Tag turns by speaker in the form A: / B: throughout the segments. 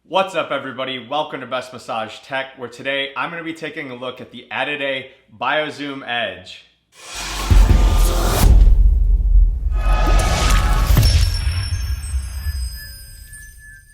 A: What's up everybody, welcome to Best Massage Tech, where today I'm going to be taking a look at the Addaday BioZoom Edge.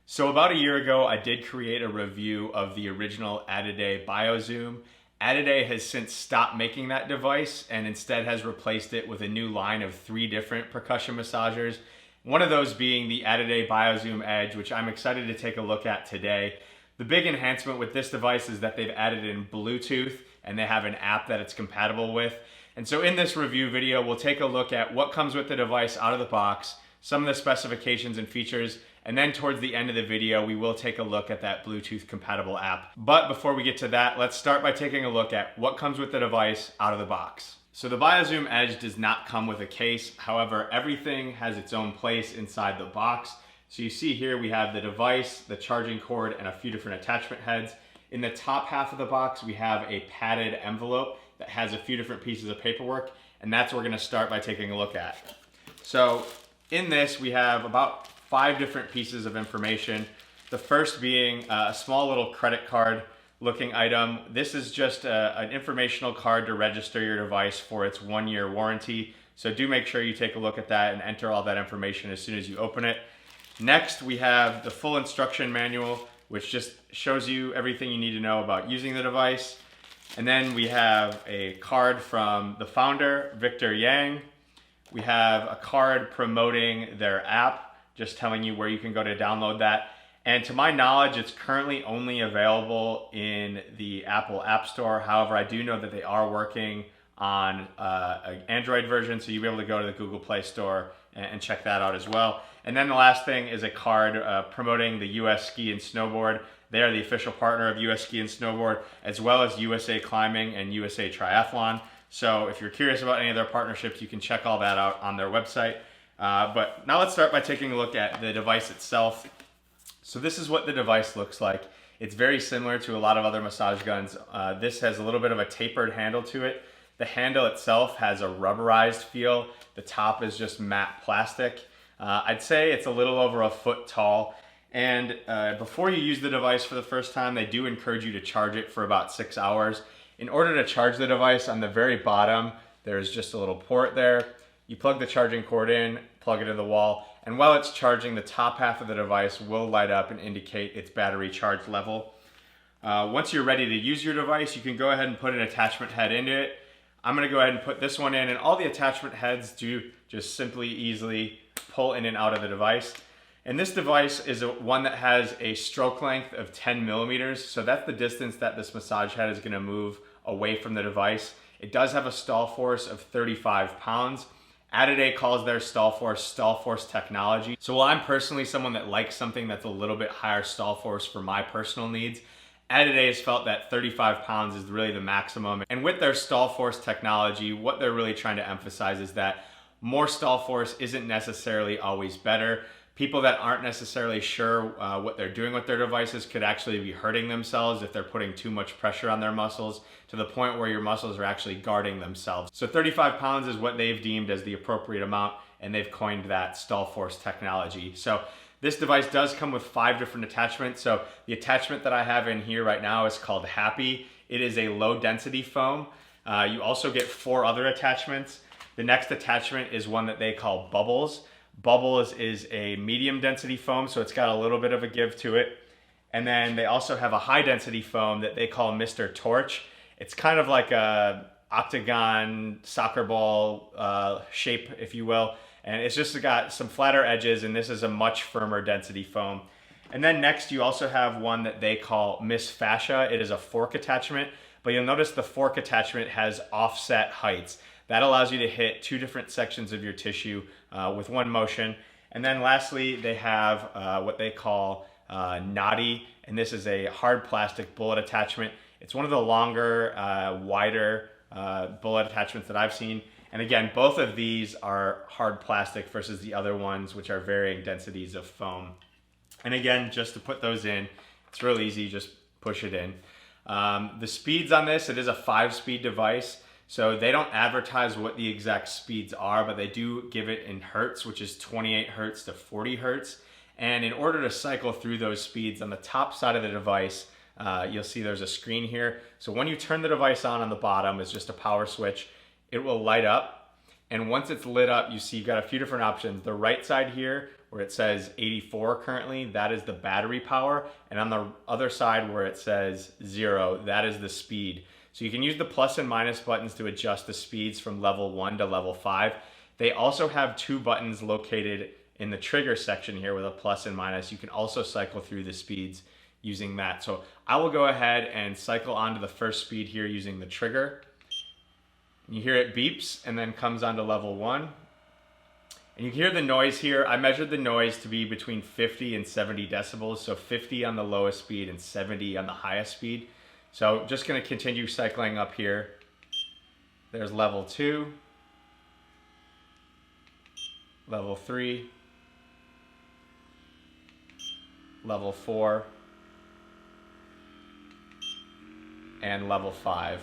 A: So about a year ago I did create a review of the original Addaday BioZoom. Addaday has since stopped making that device and instead has replaced it with a new line of 3 different percussion massagers. One of those being the Addaday BioZoom Edge, which I'm excited to take a look at today. The big enhancement with this device is that they've added in Bluetooth and they have an app that it's compatible with. And so in this review video, we'll take a look at what comes with the device out of the box, some of the specifications and features, and then towards the end of the video, we will take a look at that Bluetooth compatible app. But before we get to that, let's start by taking a look at what comes with the device out of the box. So the BioZoom Edge does not come with a case. However, everything has its own place inside the box. So you see here we have the device, the charging cord, and a few different attachment heads. In the top half of the box, we have a padded envelope that has a few different pieces of paperwork, and that's what we're gonna start by taking a look at. So in this, we have about 5 different pieces of information. The first being a small little credit card looking item. This is just an informational card to register your device for its 1-year warranty. So do make sure you take a look at that and enter all that information as soon as you open it. Next, we have the full instruction manual, which just shows you everything you need to know about using the device. And then we have a card from the founder, Victor Yang. We have a card promoting their app, just telling you where you can go to download that. And to my knowledge, it's currently only available in the Apple App Store. However, I do know that they are working on an Android version, so you'll be able to go to the Google Play Store and check that out as well. And then the last thing is a card promoting the US Ski and Snowboard. They are the official partner of US Ski and Snowboard, as well as USA Climbing and USA Triathlon. So if you're curious about any of their partnerships, you can check all that out on their website. But now let's start by taking a look at the device itself. So this is what the device looks like. It's very similar to a lot of other massage guns. This has a little bit of a tapered handle to it. The handle itself has a rubberized feel. The top is just matte plastic. I'd say it's a little over a foot tall. And before you use the device for the first time, they do encourage you to charge it for about 6 hours. In order to charge the device, on the very bottom, there's just a little port there. You plug the charging cord in, plug it in the wall, and while it's charging, the top half of the device will light up and indicate its battery charge level. Once you're ready to use your device, you can go ahead and put an attachment head into it. I'm gonna go ahead and put this one in, and all the attachment heads do just simply easily pull in and out of the device. And this device is one that has a stroke length of 10 millimeters, so that's the distance that this massage head is gonna move away from the device. It does have a stall force of 35 pounds. Addaday calls their stall force technology. So while I'm personally someone that likes something that's a little bit higher stall force for my personal needs, Addaday has felt that 35 pounds is really the maximum. And with their stall force technology, what they're really trying to emphasize is that more stall force isn't necessarily always better. People that aren't necessarily sure what they're doing with their devices could actually be hurting themselves if they're putting too much pressure on their muscles to the point where your muscles are actually guarding themselves. So 35 pounds is what they've deemed as the appropriate amount, and they've coined that stall force technology. So this device does come with 5 different attachments. So the attachment that I have in here right now is called Happy. It is a low density foam. You also get 4 other attachments. The next attachment is one that they call Bubbles. Bubbles is a medium density foam, so it's got a little bit of a give to it. And then they also have a high density foam that they call Mr. Torch. It's kind of like a octagon soccer ball shape, if you will. And it's just got some flatter edges, and this is a much firmer density foam. And then next you also have one that they call Miss Fascia. It is a fork attachment, but you'll notice the fork attachment has offset heights. That allows you to hit 2 different sections of your tissue with one motion. And then lastly, they have what they call Naughty, and this is a hard plastic bullet attachment. It's one of the longer, wider bullet attachments that I've seen. And again, both of these are hard plastic versus the other ones, which are varying densities of foam. And again, just to put those in, it's real easy, just push it in. The speeds on this, it is a 5-speed device. So they don't advertise what the exact speeds are, but they do give it in hertz, which is 28 hertz to 40 hertz. And in order to cycle through those speeds on the top side of the device, you'll see there's a screen here. So when you turn the device on the bottom, it's just a power switch. It will light up. And once it's lit up, you see you've got a few different options. The right side here, where it says 84 currently, that is the battery power. And on the other side where it says 0, that is the speed. So you can use the plus and minus buttons to adjust the speeds from level 1 to level 5. They also have 2 buttons located in the trigger section here with a plus and minus. You can also cycle through the speeds using that. So I will go ahead and cycle onto the first speed here using the trigger. You hear it beeps and then comes onto level 1. And you can hear the noise here. I measured the noise to be between 50 and 70 decibels. So 50 on the lowest speed and 70 on the highest speed. So just going to continue cycling up here. There's level 2, level 3, level 4, and level 5.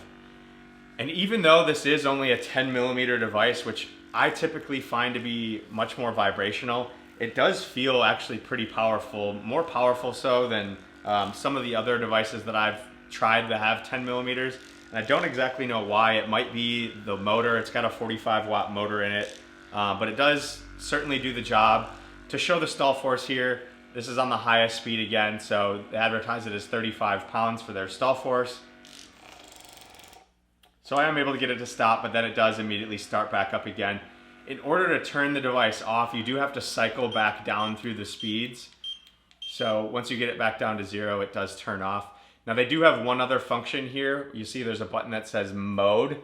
A: And even though this is only a 10 millimeter device, which I typically find to be much more vibrational, it does feel actually pretty powerful, more powerful so than some of the other devices that I've tried that have 10 millimeters. And I don't exactly know why. It might be the motor. It's got a 45 watt motor in it, but it does certainly do the job. To show the stall force here, this is on the highest speed again, so they advertise it as 35 pounds for their stall force. So I am able to get it to stop, but then it does immediately start back up again. In order to turn the device off, you do have to cycle back down through the speeds. So once you get it back down to 0, it does turn off. Now they do have one other function here. You see there's a button that says mode.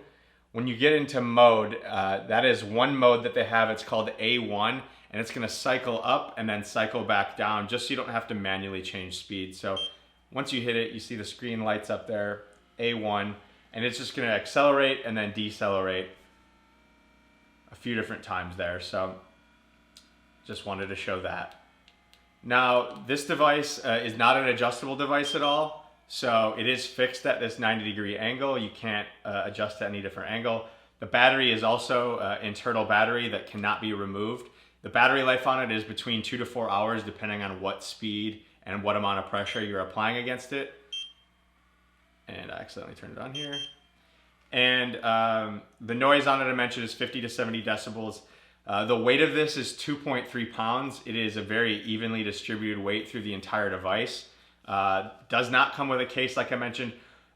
A: When you get into mode, that is one mode that they have. It's called A1, and it's going to cycle up and then cycle back down just so you don't have to manually change speed. So once you hit it, you see the screen lights up there, A1, and it's just going to accelerate and then decelerate a few different times there. So just wanted to show that. Now this device is not an adjustable device at all. So it is fixed at this 90-degree angle. You can't adjust to any different angle. The battery is also an internal battery that cannot be removed. The battery life on it is between 2 to 4 hours depending on what speed and what amount of pressure you're applying against it. And I accidentally turned it on here. And the noise on it I mentioned is 50 to 70 decibels. The weight of this is 2.3 pounds. It is a very evenly distributed weight through the entire device. Does not come with a case like I mentioned.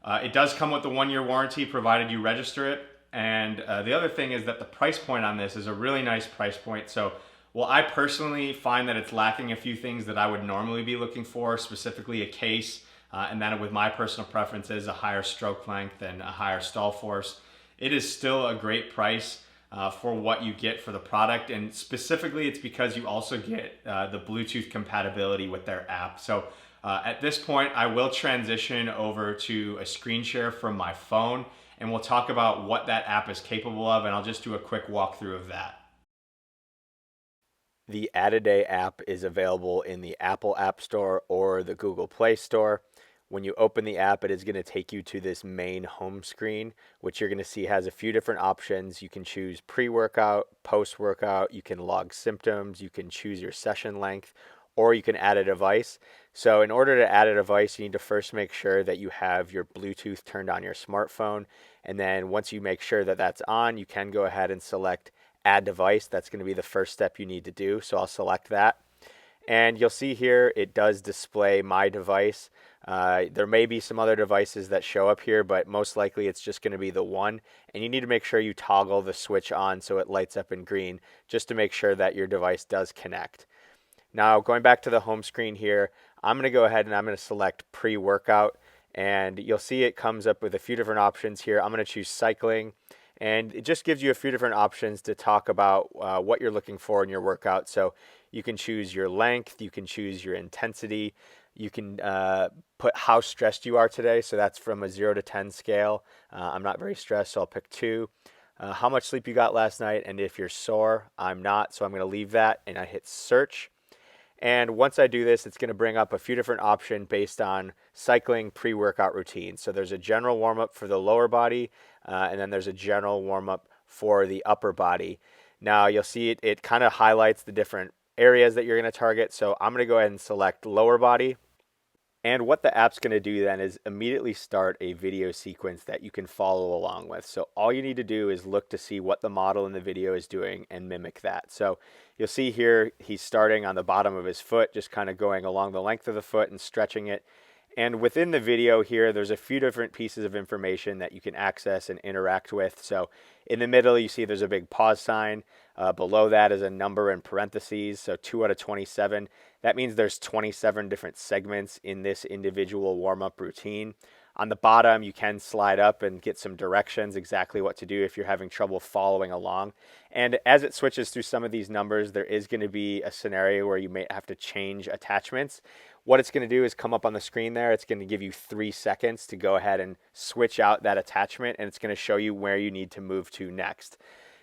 A: It does come with the 1-year warranty provided you register it. And the other thing is that the price point on this is a really nice price point. So well, I personally find that it's lacking a few things that I would normally be looking for, specifically a case, and then with my personal preferences, a higher stroke length and a higher stall force. It is still a great price for what you get for the product, and specifically it's because you also get the Bluetooth compatibility with their app. So at this point, I will transition over to a screen share from my phone, and we'll talk about what that app is capable of, and I'll just do a quick walkthrough of that. The Addaday app is available in the Apple App Store or the Google Play Store. When you open the app, it is going to take you to this main home screen, which you're going to see has a few different options. You can choose pre-workout, post-workout, you can log symptoms, you can choose your session length, or you can add a device. So in order to add a device, you need to first make sure that you have your Bluetooth turned on your smartphone. And then once you make sure that that's on, you can go ahead and select Add Device. That's going to be the first step you need to do. So I'll select that. And you'll see here it does display my device. There may be some other devices that show up here, but most likely it's just going to be the one. And you need to make sure you toggle the switch on so it lights up in green, just to make sure that your device does connect. Now going back to the home screen here, I'm going to go ahead and I'm going to select pre-workout. And you'll see it comes up with a few different options here. I'm going to choose cycling. And it just gives you a few different options to talk about what you're looking for in your workout. So you can choose your length, you can choose your intensity, you can put how stressed you are today. So that's from a 0 to 10 scale. I'm not very stressed, so I'll pick 2. How much sleep you got last night, and if you're sore, I'm not, so I'm going to leave that, and I hit search. And once I do this, it's going to bring up a few different options based on cycling pre-workout routine. So there's a general warm-up for the lower body, and then there's a general warm-up for the upper body. Now you'll see it kind of highlights the different
B: areas that you're going to target. So I'm going to go ahead and select lower body. And what the app's going to do then is immediately start a video sequence that you can follow along with. So all you need to do is look to see what the model in the video is doing and mimic that. So you'll see here he's starting on the bottom of his foot, just kind of going along the length of the foot and stretching it. And within the video here, there's a few different pieces of information that you can access and interact with. So in the middle, you see there's a big pause sign. Below that is a number in parentheses, so 2 out of 27. That means there's 27 different segments in this individual warm-up routine. On the bottom, you can slide up and get some directions, exactly what to do if you're having trouble following along. And as it switches through some of these numbers, there is going to be a scenario where you may have to change attachments. What it's going to do is come up on the screen there. It's going to give you 3 seconds to go ahead and switch out that attachment, and it's going to show you where you need to move to next.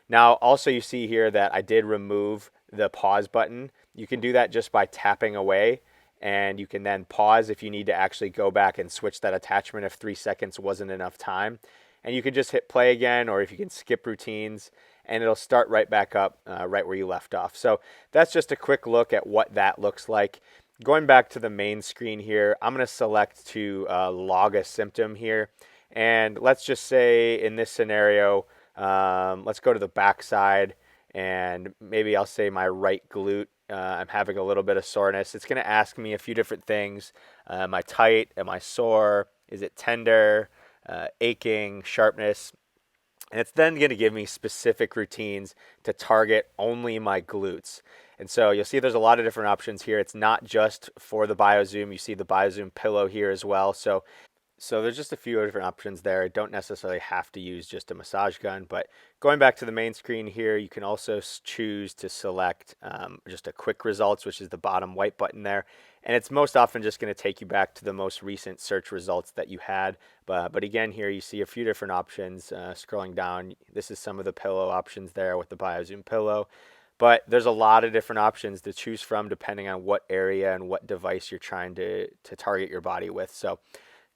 B: Now, also you see here that I did remove the pause button. You can do that just by tapping away, and you can then pause if you need to actually go back and switch that attachment if 3 seconds wasn't enough time. And you can just hit play again, or if you can skip routines, and it'll start right back up right where you left off. So that's just a quick look at what that looks like. Going back to the main screen here, I'm going to select to log a symptom here. And let's just say in this scenario, let's go to the back side, and maybe I'll say my right glute. I'm having a little bit of soreness. It's going to ask me a few different things. Am I tight? Am I sore? Is it tender? Aching? Sharpness? And it's then going to give me specific routines to target only my glutes. And so you'll see there's a lot of different options here. It's not just for the BioZoom. You see the BioZoom pillow here as well. So there's just a few different options there. Don't necessarily have to use just a massage gun, but going back to the main screen here, you can also choose to select just a quick results, which is the bottom white button there. And it's most often just going to take you back to the most recent search results that you had. But again, here you see a few different options. Scrolling down, this is some of the pillow options there with the BioZoom pillow. But there's a lot of different options to choose from depending on what area and what device you're trying to target your body with. So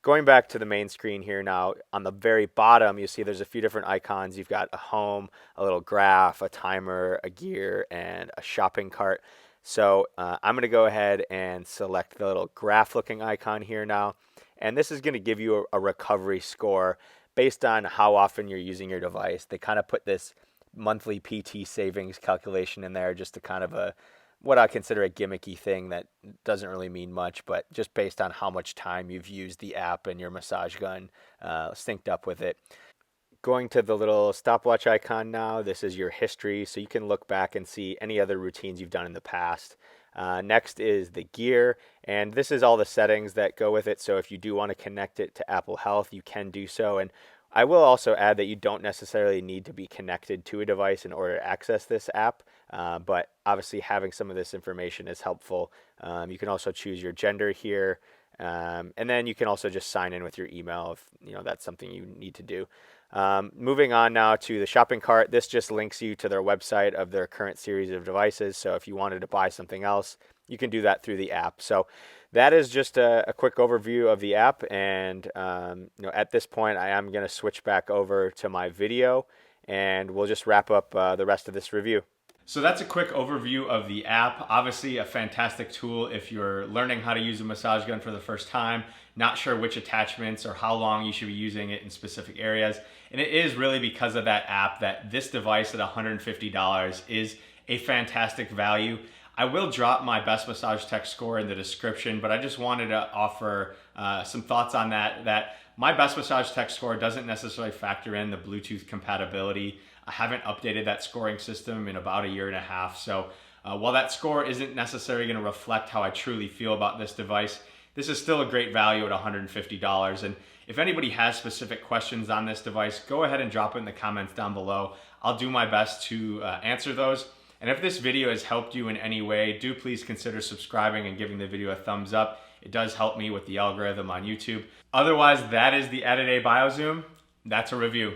B: going back to the main screen here now, on the very bottom, you see there's a few different icons. You've got a home, a little graph, a timer, a gear, and a shopping cart. So I'm going to go ahead and select the little graph looking icon here now. And this is going to give you a recovery score based on how often you're using your device. They kind of put this monthly PT savings calculation in there just to kind of what I consider a gimmicky thing that doesn't really mean much, but just based on how much time you've used the app and your massage gun synced up with it. Going to the little stopwatch icon now, this is your history, so you can look back and see any other routines you've done in the past. Next is the gear, and this is all the settings that go with it, so if you do want to connect it to Apple Health, you can do so. And I will also add that you don't necessarily need to be connected to a device in order to access this app, but obviously having some of this information is helpful. You can also choose your gender here, and then you can also just sign in with your email if that's something you need to do. Moving on now to the shopping cart, this just links you to their website of their current series of devices. So if you wanted to buy something else, you can do that through the app. So that is just a quick overview of the app. And at this point, I am going to switch back over to my video, and we'll just wrap up the rest of this review.
A: So that's a quick overview of the app. Obviously a fantastic tool if you're learning how to use a massage gun for the first time, not sure which attachments or how long you should be using it in specific areas. And it is really because of that app that this device at $150 is a fantastic value. I will drop my Best Massage Tech score in the description, but I just wanted to offer some thoughts on that my Best Massage Tech score doesn't necessarily factor in the Bluetooth compatibility. I haven't updated that scoring system in about 1.5 years. So while that score isn't necessarily going to reflect how I truly feel about this device, this is still a great value at $150. And if anybody has specific questions on this device, go ahead and drop it in the comments down below. I'll do my best to answer those. And if this video has helped you in any way, do please consider subscribing and giving the video a thumbs up. It does help me with the algorithm on YouTube. Otherwise, that is the Addaday BioZoom. That's a review.